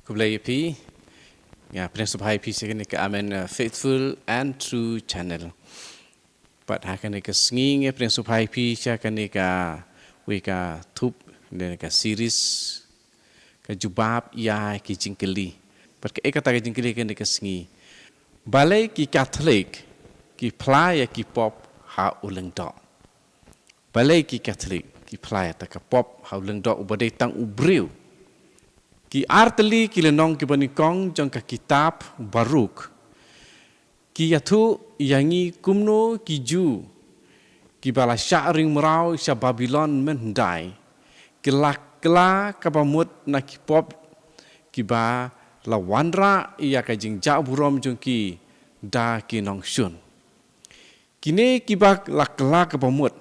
Kublai pi, ya prinsip pi sekan ke amen faithful and true channel. Pat hakan ke sengi prinsip pi sekan ke wika tup dan ke series ke jubab ya ki jingkeli. Pat ke kata ke jingkeli kan ke sengi. Balai ki Katolik ki play ki pop ha uleng dok. Balai ki Katolik ki play ta ke pop ha uleng dok ubadai tang ubriu. Ki arteli ki lenong ki banikong jong ka kitab Baruk. Ki yatu yangi kumno ki ju. Ki bala sya'ring merau sya Babylon mendai. Ki lakla kabamut na ki pop ki ba la wandra iya ka jing ja burom jong ki da ki nong syun. Kini ki ba lakla kabamut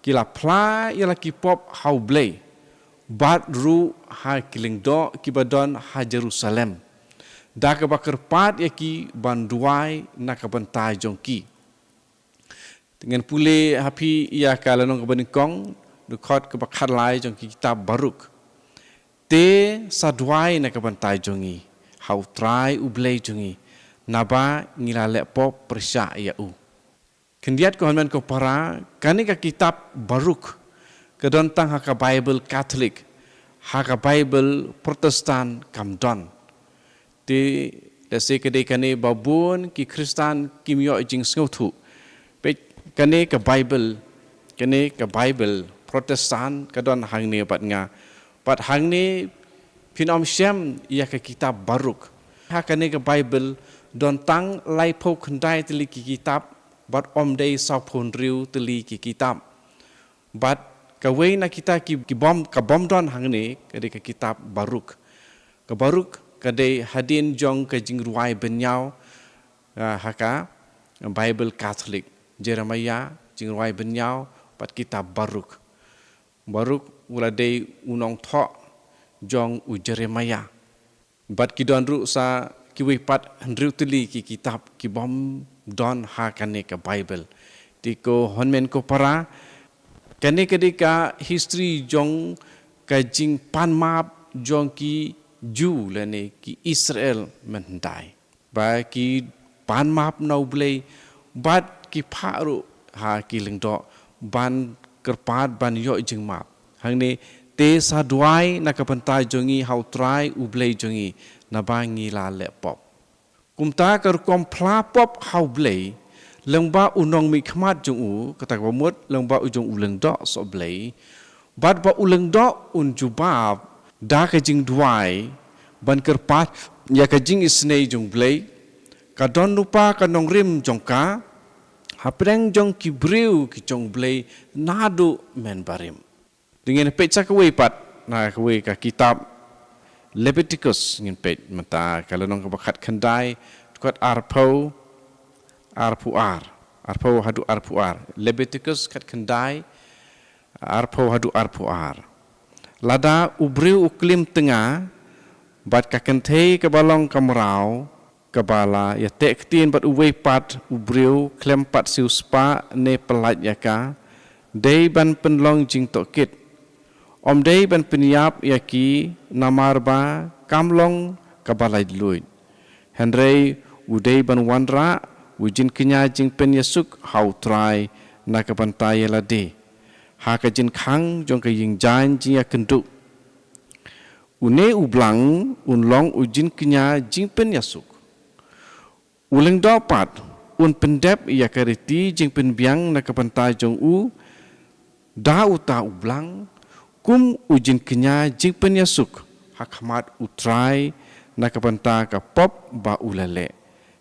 ki la pla iya la ki pop hau blay. Bat ru ha kiling do kibadon ha Jerusalem. Da ka bakar pat ya ki banduai na ka bantai jongki. Dengan pule hapi ia ka lanong ka banikong dukot ka bakar lai jongki kitab Baruk. Te saduai na ka bantai jongi. Hau trai ublei jongi. Naba ngilale pop persya ia u. Kendiat ko hanman ko para kani ka kitab Baruk. Kedontang haka Bible Katolik, haka Bible Protestan kamdon. Di dasi kedai kane babun ki Kristen kimyo jing sengautu. Pek kane ka Bible Protestan kadon hang ni bat nga. Bat hang ni pinom syam ia ka kitab Baruk. Haka ne ka Bible dontang laipo kendai teli ki kitab bat omdei saupun riu teli ki kitab. Bat kawai na kita ki bom don hang ni kadai ke kitab Baruk. Ke Baruk kadai hadin jong ke jing ruai benyau haka Bible Katolik. Jeremiah jing ruai benyau pat kitab Baruk. Baruk uladai unong thok jong u Jeremiah. Bat kidon ru sa kiwi pat hendriu teli ki kitab ki bom don hakane ke Bible. Tiko honmen ko para kene kedika history jong kajing pan map jong ki Jew lene ki Israel mendai. Ba ki pan map nau blei bat ki paru ha ki lengdo ban kerpat ban yo jing map. Hang ni te saduai na kapantai jongi hau trai ublei jongi na bangi la le pop. Kumta kar kompla pop hau blei lengba unong mi khmat jong u kata pamut lengba ujong uleng dok so blei bat ba uleng dok un jubab da ka jing duai ban kerpat ya ka jing isnei jong blei ka don lupa ka nong rim jong ka hapreng jong ki briu ki jong blei nadu men barim dengan pecha ka wei pat na ka wei ka kitab Leviticus ngin pet mata kalau nong ka bakat kendai kat arpo hadu arpuar. Leviticus kat kendai arpo hadu arpuar. Lada ubriu uklim tengah bat kakentei ke balong kamrau kebala ya tektin bat uwei pat ubriu klem pat siu spa ne pelat yaka dei ban penlong jing tokit. Om dei ban peniap yaki namarba kamlong kabalai luit. Henry udei ban wandra Ujin kenya jing pen yasuk hau try na kapantai lade. Haka jin khang jong ka ying jan jing ya kenduk. Une ublang unlong ujin kenya jing pen yasuk. Uleng dapat un pendep ya kariti jing pen biang na kapantai jong u. Da uta ublang kum ujin kenya jing pen yasuk. Hakmat utrai na kapantai ka pop ba ulale.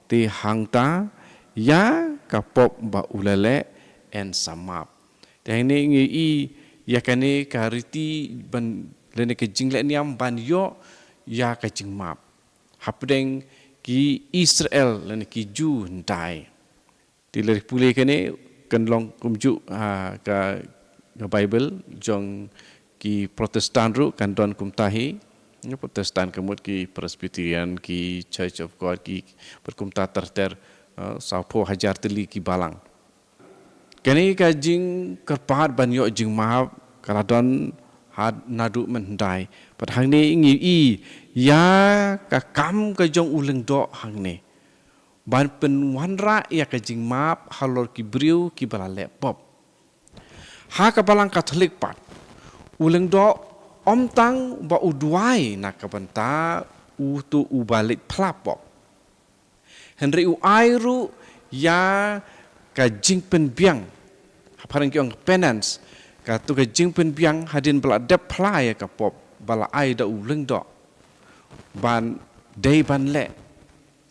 Ti hangta ya kapop ba ulale en samap. Dan ini ngi ya kane kariti ban lene ke jingle niam ban yo ya ka jingmap. Hapdeng ki Israel lene ki Ju ndai. Dileri pule kane kenlong kumju ka Bible jong ki Protestan ru kan don kumtahi. Protestan kemut ki Presbyterian ki Church of God ki berkumta terter saupo hajar teli ki balang. Kini ka jing kerpat banyo jing mahab kaladon had nadu mendai Pat hang ni ngi i ya ka kam ka jong uleng do hang ni. Ban pen wanra ya ka jing map halor ki briu ki bala le pop. Ha ka balang Katolik pat. Uleng do om tang ba uduai nak ka banta u tu u balik plapop. Henry u airu ya ka jing pen biang. Parang kiong penance ka tu ka jing pen biang hadin bala dep plai ka pop bala ai da uleng do. Ban day ban le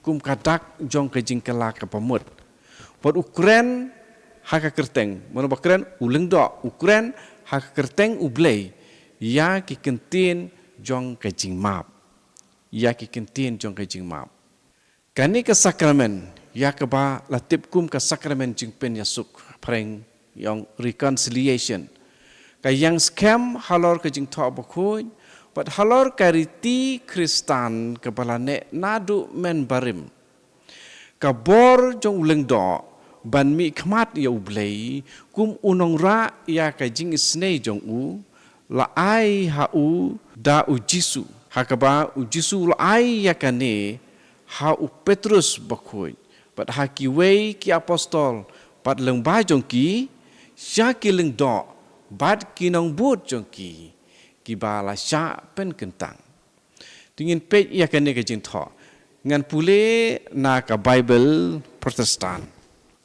kum kadak jong ka jing kala ka pamut. Pot Ukraine ha ka kerteng, mono bakren uleng do Ukraine ha ka kerteng u blei ya ki kentin jong ka jing map. Ya ki kentin jong ka jing map. Kani ka sakramen ya ka ba latip kum ka sakramen jing pen yasuk pareng yang reconciliation. Kayang scam halor ke jing thok bakhuj, pat halor kariti Kristan ke balane nadu men barim. Kabor jong uleng do ban mi khmat ya ublei kum unong ra ya ka jing isnei jong u la ai ha u da u Jisu. Hakaba u Jisu la ai ya kane ha u Petrus bakhuj. Pat ha ki wei ki apostol pat leng ba jong ki sya ki leng do bad ki nong but jong ki bala sya pen kentang tingin pe ya kan ke jing tho ngan pule na ka Bible Protestan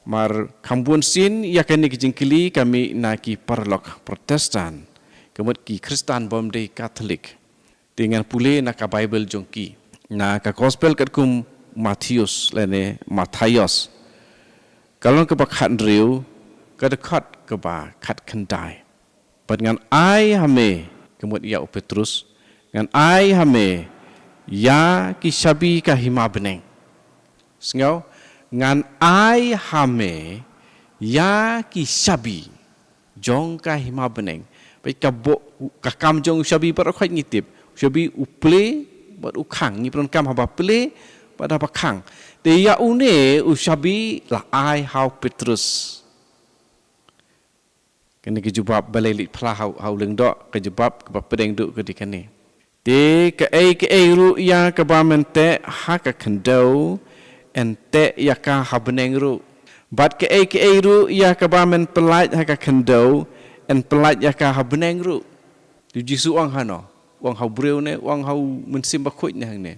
mar kambun sin ya kan ke jing kili kami na ki parlok Protestan kemut ki Kristen bom de Katolik dengan pule na ka Bible jong ki na ka gospel kat kum Matius lene Matthias kalau ke bakhat riu ka dekat ke ba khat kendai pat ngan ai hame kemut ya Petrus ngan ai hame ya ki sabi ka hima beneng sengau ngan ai hame ya ki sabi jong ka hima beneng pai ka bo ka kam jong sabi par khoi ngitip sabi uple bat ukhang ni pron kam haba ple pada bakang te ya une usabi la ai hau Petrus kena kejubab balelik plah hau leng dok kejubab ke pedeng duk ke dikane te ke ai ru ya ke ba mente ha ka kendo ente ya ka habneng ru bat ke ai ru ya ke ba men pelaj ha ka kendo en pelaj ya ka habneng ru di Jisu wang hano wang hau breu ne wang hau mensim bakhuj ne hang ne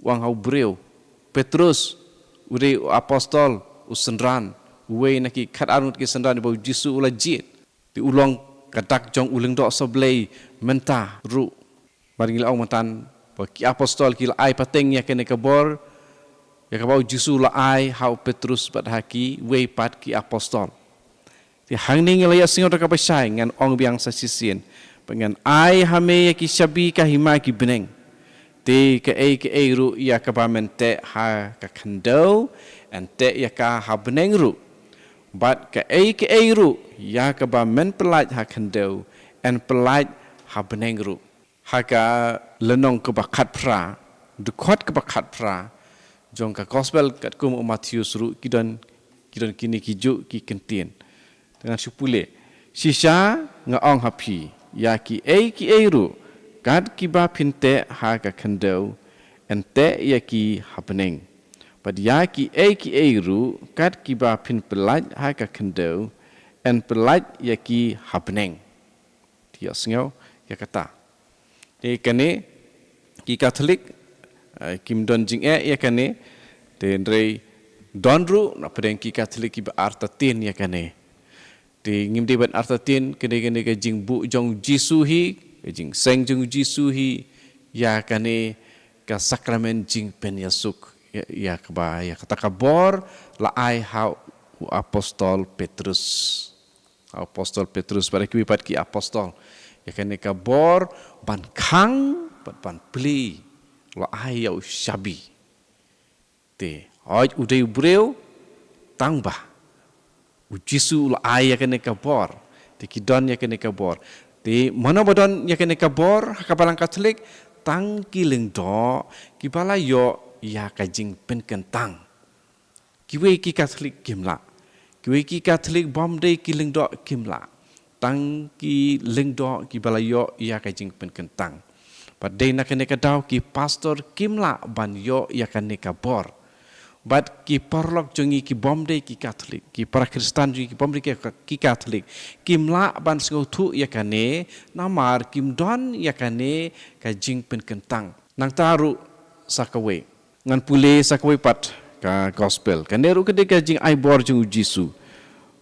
wang hau breu Petrus uri apostol usenran wei naki khat arut ki sandan bau Jisu ula jit di ulong kadak jong uleng dok soblei menta ru baringil au mantan baki apostol ki ai pateng ya kene kabor ya ka bau Jisu la ai hau Petrus pat haki wei pat ki apostol ti hang ning la ya singo ka pasai ngan ong biang sa sisien pengen ai hame ya ki sabi ka hima ki beneng te ke ai ru ya ka ba mente ha ka khandau ante ya ka ha beneng ru bat ke ai ru ya ka ba men pelaj ha khandau en pelaj ha beneng ru ha ka lenong ke ba khat phra dukhot ke ba khat phra jong ka gospel kat kum Matius ru kidon kini kiju ki kentin dengan supule sisa nga ong hapi ya ki ai ru kat ki ba phinte ha ka khandau ente ya ki ha beneng Padia ki ai ru kat ki ba pin pelaj ha ka kendo en pelaj ya ki hapneng dia sengau ya kata te kane ki Katolik kim don jing ya kane te ndrei donru na pedeng ki Katolik ki ba arta tin ya kane te ngim de ban arta tin kene ke jing bu jong Jisu hi jing seng jong Jisu hi ya kane ka sakramen jing pen yasuk ya keba ya kata kabor la ai hau apostol Petrus pada kiwipat ki apostol ya kene kabor ban khang ban pli la ai ya shabi te hoj udai breu tangba u Jisu la ai ya kene kabor te kidon ya kene kabor te mana badon ya kene kabor hakabalang Katolik tang kileng do kibala yo ya kajing pen kentang kiwe ki Katolik kimla kiwe ki Katolik bom de ki leng do kimla tang ki leng do ki balayo ya kajing pen kentang But day na kene ka daw ki pastor kimla ban yo ya kene ka bor. But ki parlok jongi ki bomde ki Catholic, ki para Kristen jongi ki bomde ki Catholic. Kimla ban sengau tu ya kane namar kim don ya kane ka jing pen kentang. Nang taru sakawe. Ngan pule sakawe pat ka gospel. Kane ru kede ka jing ai bor jong Jisu.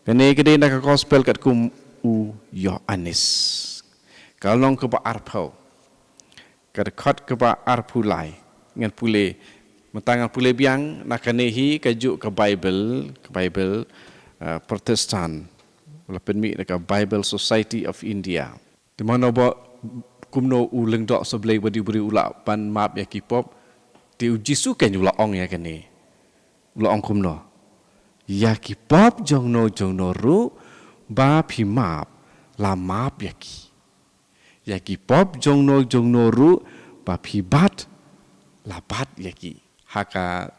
Kane kede na ka gospel kat kum u Yohanes. Kalong ke ba arpau. Kadekot ke ba arpulai. Ngan pule mentangan pule biang nak kanehi kajuk ke Bible Protestan walaupun mi ke Bible Society of India di mana ba kumno uleng dok sebelah beri ulak pan map ya kipop di uji sukan ula ong ya kene ula ong kumno ya kipop jongno ru ba pi map la map ya kipop jongno ru ba pi bat la bat ya ki haka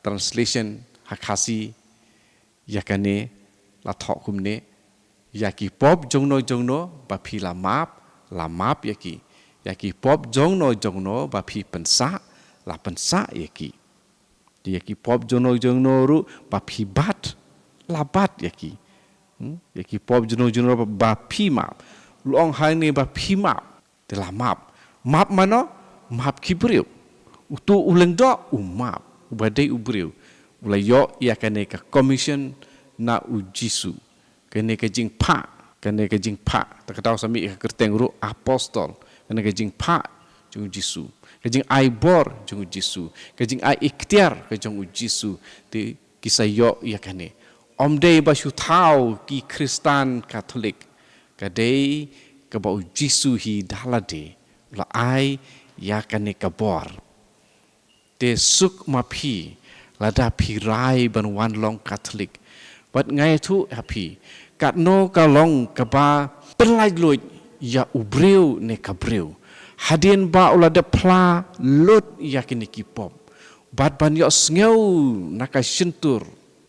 translation hakasi yakane la thok kumne yaki pop jongno ba phi la map yaki pop jongno ba phi pensa yaki pop jongno ru ba phi bat la bat yaki pop jongno ba phi map long hai ne ba phi map de la map mano map kibriu utu uleng do umap ubadai ubriu ulayo ia kane ka commission na ujisu kane ka jing pa takatau sami ka kerteng ru apostol kane ka jing pa jung jisu ka jing ai bor jung jisu ka jing ai ikhtiar ka jung jisu ti kisayo ia kane omdei ba shu thau ki Kristen Katolik ka dei ka ba jisu hi dalade la ai ia kane ka bor te suk mapi lada pirai ban wan long Catholic but ngai tu happy kat no ka long ka ba pelai luit ya ubreu ne ka breu hadin ba ulada pla lut ya kini kipop bat ban yo sneu naka sentur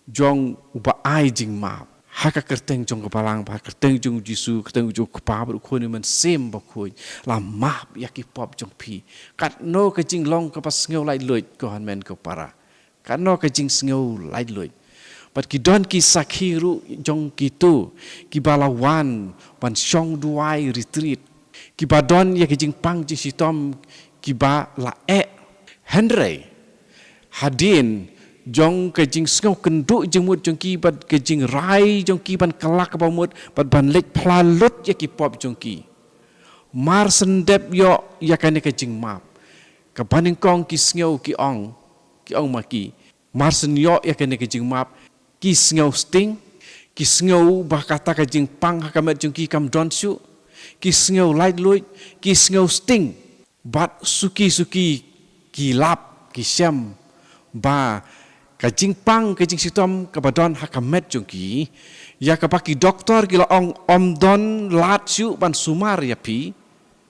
jong uba ai jing map haka kerteng jong kepalang ba kerteng jong Jisu kerteng jong kepa bu ko ni man sem ba ko la map ya kipop jong pi kat no ka jing long ka pas sneu lai luit ko han men ko para kat no ka jing sneu lai luit but ki don ki sakhiru jong kitu ki balawan ban shong duai retreat ki badon ya ki jing pang ji sitom ki ba la Henry hadin jong ke jing sneu kenduk jeng mut jong ki bat ke jing rai jong ki ban kelak ba mut bat ban lek plalut ya ki pop jong ki mar sendep yo ya kane ke jing map ka baning kong ki sneu ki ong ma ki mar sen yo ya kane ke jing map ki sneu sting ki sneu ba kata ke jing pang hakamet jong ki kam don su ki sneu light luit ki sneu sting bat suki ki lap ki syam ba kajing pang kajing sitom kabadon hakamet jongki ya kapaki doktor kila ong omdon lat su ban sumar ya pi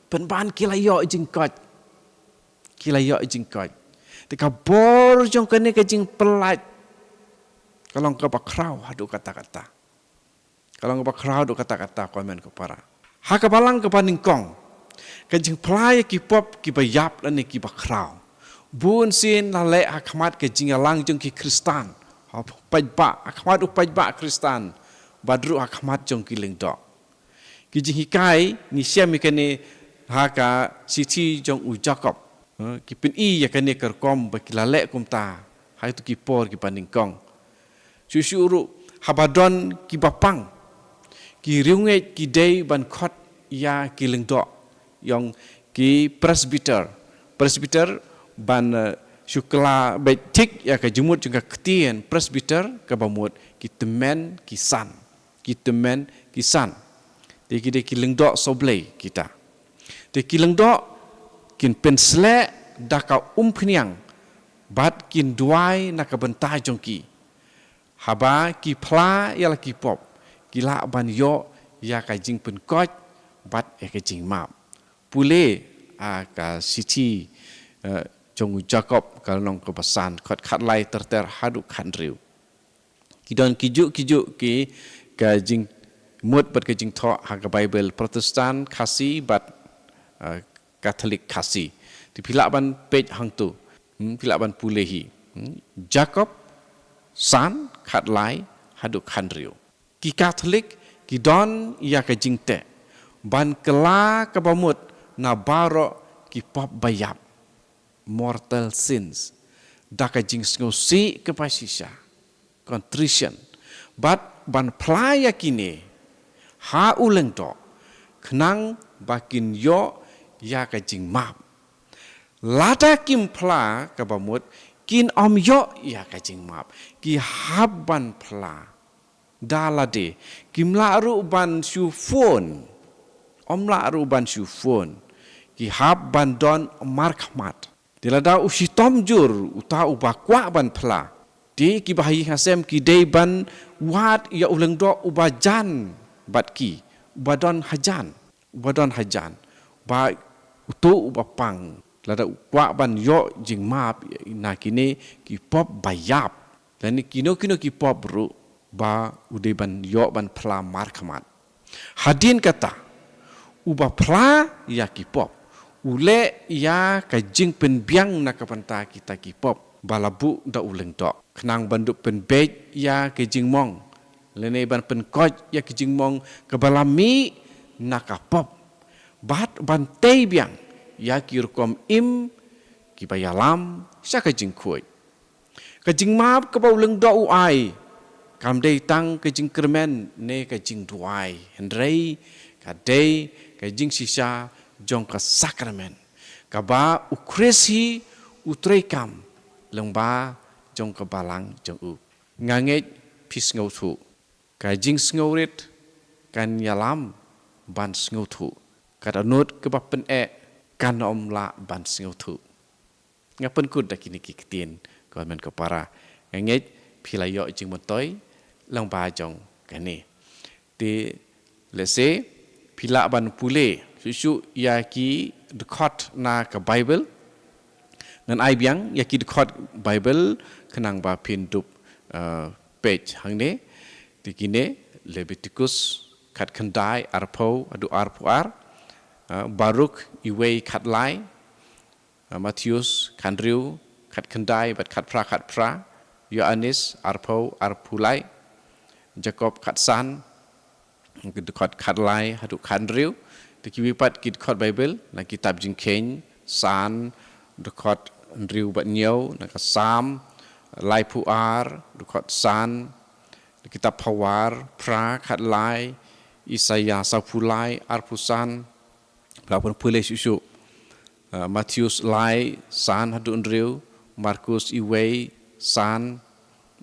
pen ban kila yo jingkot tika bor jong kene kajing pelat kalau ngapa krau hadu kata-kata komen ko para hakabalang kapaning kong kajing pelai ki pop ki bayap lan ki bakrau bun sin lalek akmat ke jingalang jong ki Kristen pajba akmat u pajba Kristen badru akmat jong ki lingdok ki jing hikai ni siam ikane haka siti jong u Jacob ki pin i ya kane kerkom ba ki lalek kumta hai tu ki por ki paningkong susuru habadon ki bapang ki riunge ki dei ban khot ya ki lingdok yang ki presbyter ban syukla betik ya ke jemut juga ketien presbyter ke bamut kitemen kisan de ki lengdok soblei kita de ki lengdok kin pensle daka umpniang bat kin duai nak bentai jongki haba ki pla ya la ki pop kila ban yo ya ka jing pen koj bat ya ke jing map pule ka siti jong Jacob kalong ke pesan khat lai ter hadu khandriu kidon kijuk ki ka jing mut bat ke jing tho ha ka Bible Protestan khasi bat Katolik kasih. Di pilak ban pej hang tu. Pilak ban pulehi. Jacob san khat lai haduk khandriu. Ki Katolik ki don ia ka jingte. Ban kela ka bamut na baro ki pop bayap. Mortal sins. Da ka jing si ke pasisya. Contrition. Ban playa kini. Ha uleng do. Kenang bakin yo ya ka jing map. Lada kim pla ka bamut kin om yo ya ka jing map. Ki habban pla. Dalade kim la ru ban shu phone. Om la ru ban shu phone. Ki hab ban don markmat. Dilada usi tom jur uta ubakwa ban pla. Di ki bahayi hasem ki day ban wat ya uleng do ubajan bat ki. Ubadon hajan. Ubadon hajan. Ba utu ubapang. Lada ukwa ban yo jing map na kini ki pop bayap. Dan kino ki pop ru ba ude ban yo ban pla markamat. Hadin kata uba pla ya ki pop. Ule ya ka jing pen biang na kapanta kita ki pop. Balabu da uleng tok. Kenang banduk pen bej ya ke jing mong. Lene ban pen koj ya ke jing mong ke balami na ka pop. Bat ban tei biang ya ki rukom im ki bayalam sya ka jing kuy. Ka jing map ke ba uleng do uai. Kam dei tang ke jing kermen ne ka jing duai. Hendrei ka dei ka jing sisa jong ka sakramen. Ka ba ukresi utrekam lengba jong ka balang jong u. Nganget pis ngau thu. Ka jing ngaurit kan yalam ban ngau thu. Ka danut ke ba pen kan om la ban ngau thu. Ngapen kud dak kini ki ketien ko men ko para. Nganget pilayo jing motoy lengba jong kani. Ti lese pila ban pule susu ya ki dekat na ke Bible. Dan ai biang ya ki dekat Bible kenang ba pindup page hang ne dikine Leviticus kat kendai arpo adu arpuar Baruk iwei kat lai Matius kandriu kat kendai bat kat pra Yohanes arpo arpulai Jacob kat san dekat kat lai adu kandriu dikiwipat ki dekat Bible na kitab jingkeng san dekat Andrew bat nyau nak sam lai puar dekat san kitab pawar pra kat lai Isaya sapulai arpusan berapa pulai susu Matius lai san hadu Andrew Markus iwei san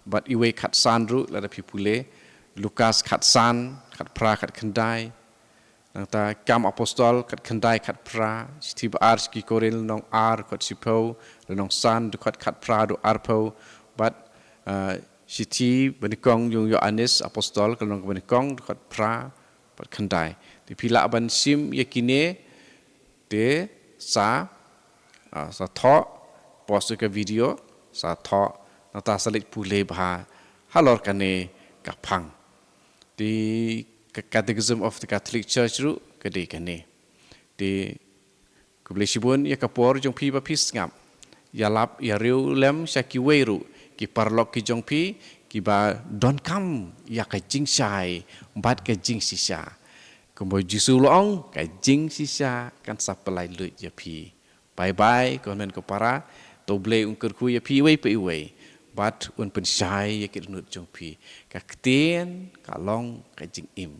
bat iwei kat san ru lada pipule Lukas kat san kat pra kat kendai Nangta kam apostol kat kendai kat pra setiba ars ki koril nong ar kat sipo nong san dekat kat pra do arpo bat siti benikong yung Yohanes apostol kalau nong benikong dekat pra bat kendai di pila ban sim yakine de sa tho post ke video sa tho nata salik pule bha halor kane kapang di Catechism of the Catholic Church ru kede kane di kublesibun ya kapor jong pi bapis ngam ya lap ya riu lem syaki weru ki parlok ki jong pi ki ba don kam ya ka jing sai bat ka jing sisa kumbo jisu loong ka jing sisa kan sapelai lu ya pi bye bye konen ko para toble ungker ku ya pi we pe we bat un pen sai ya ki nut jong pi ka ktien ka long ka jing im